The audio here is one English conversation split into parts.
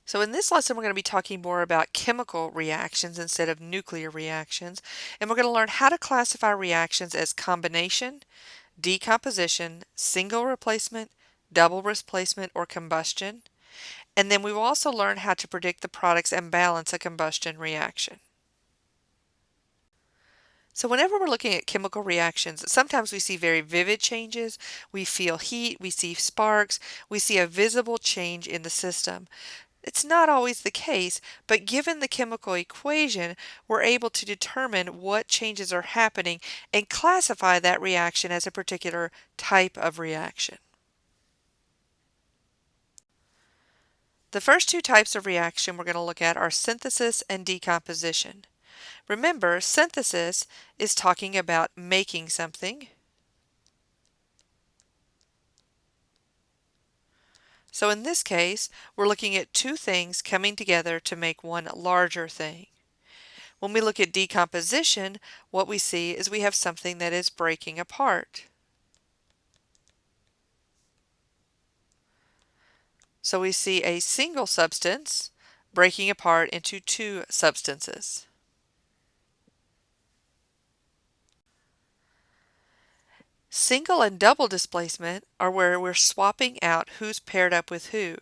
So in this lesson, we're going to be talking more about chemical reactions instead of nuclear reactions, and we're going to learn how to classify reactions as combination, decomposition, single replacement, double replacement, or combustion. And then we will also learn how to predict the products and balance a combustion reaction. So whenever we're looking at chemical reactions, sometimes we see very vivid changes, we feel heat, we see sparks, we see a visible change in the system. It's not always the case, but given the chemical equation, we're able to determine what changes are happening and classify that reaction as a particular type of reaction. The first two types of reaction we're going to look at are synthesis and decomposition. Remember, synthesis is talking about making something. So in this case, we're looking at two things coming together to make one larger thing. When we look at decomposition, what we see is we have something that is breaking apart. So we see a single substance breaking apart into two substances. Single and double displacement are where we're swapping out who's paired up with who.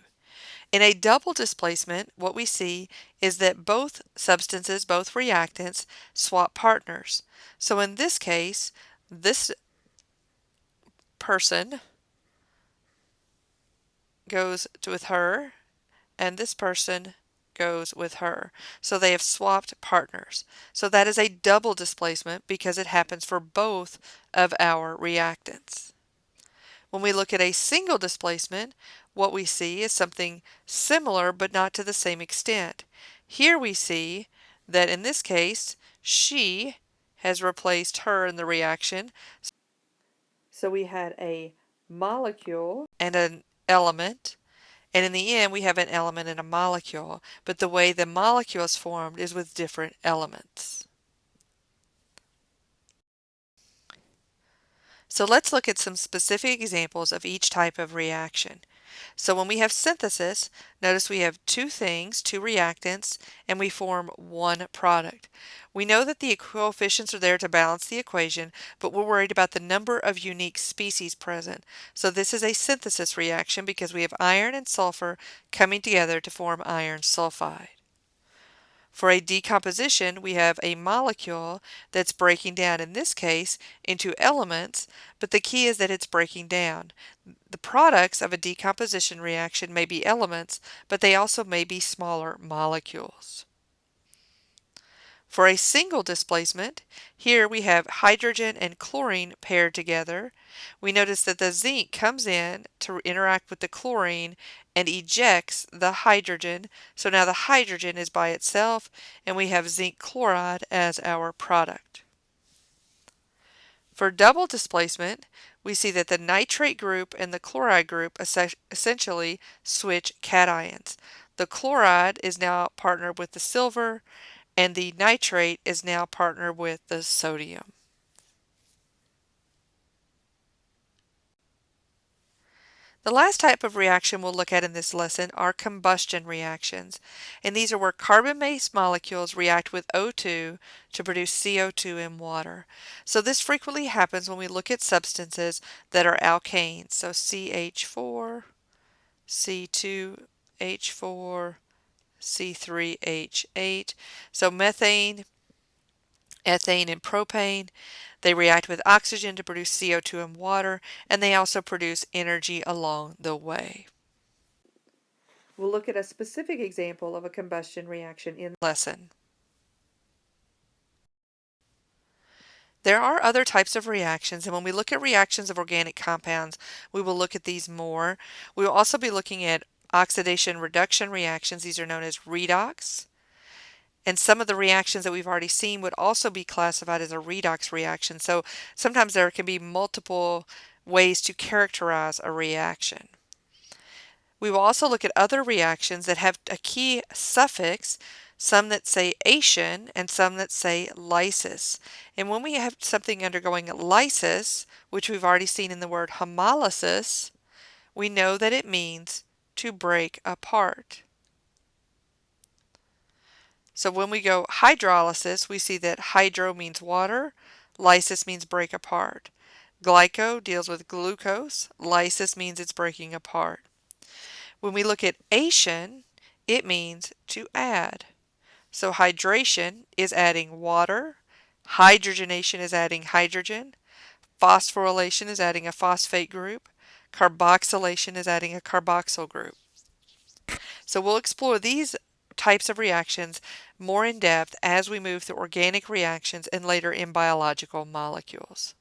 In a double displacement, what we see is that both substances, both reactants, swap partners. So in this case, this person goes with her, and this person goes with her. So they have swapped partners. So that is a double displacement because it happens for both of our reactants. When we look at a single displacement, what we see is something similar but not to the same extent. Here we see that in this case, she has replaced her in the reaction. So we had a molecule and an element, and in the end we have an element and a molecule, but the way the molecule is formed is with different elements. So let's look at some specific examples of each type of reaction. So when we have synthesis, notice we have two things, two reactants, and we form one product. We know that the coefficients are there to balance the equation, but we're worried about the number of unique species present. So this is a synthesis reaction because we have iron and sulfur coming together to form iron sulfide. For a decomposition, we have a molecule that's breaking down, in this case, into elements, but the key is that it's breaking down. The products of a decomposition reaction may be elements, but they also may be smaller molecules. For a single displacement, here we have hydrogen and chlorine paired together. We notice that the zinc comes in to interact with the chlorine and ejects the hydrogen. So now the hydrogen is by itself, and we have zinc chloride as our product. For double displacement, we see that the nitrate group and the chloride group essentially switch cations. The chloride is now partnered with the silver, and the nitrate is now partnered with the sodium. The last type of reaction we'll look at in this lesson are combustion reactions, and these are where carbon-based molecules react with O2 to produce CO2 in water. So this frequently happens when we look at substances that are alkanes, so CH4, C2H4, C3H8. So methane, ethane, and propane. They react with oxygen to produce CO2 and water, and they also produce energy along the way. We'll look at a specific example of a combustion reaction in the lesson. There are other types of reactions, and when we look at reactions of organic compounds, we will look at these more. We will also be looking at oxidation reduction reactions. These are known as redox. And some of the reactions that we've already seen would also be classified as a redox reaction. So sometimes there can be multiple ways to characterize a reaction. We will also look at other reactions that have a key suffix, some that say ation and some that say lysis. And when we have something undergoing lysis, which we've already seen in the word homolysis, we know that it means to break apart. So when we go hydrolysis, we see that hydro means water, lysis means break apart. Glyco deals with glucose, lysis means it's breaking apart. When we look at ation, it means to add. So hydration is adding water, hydrogenation is adding hydrogen, phosphorylation is adding a phosphate group, carboxylation is adding a carboxyl group. So we'll explore these types of reactions more in depth as we move through organic reactions and later in biological molecules.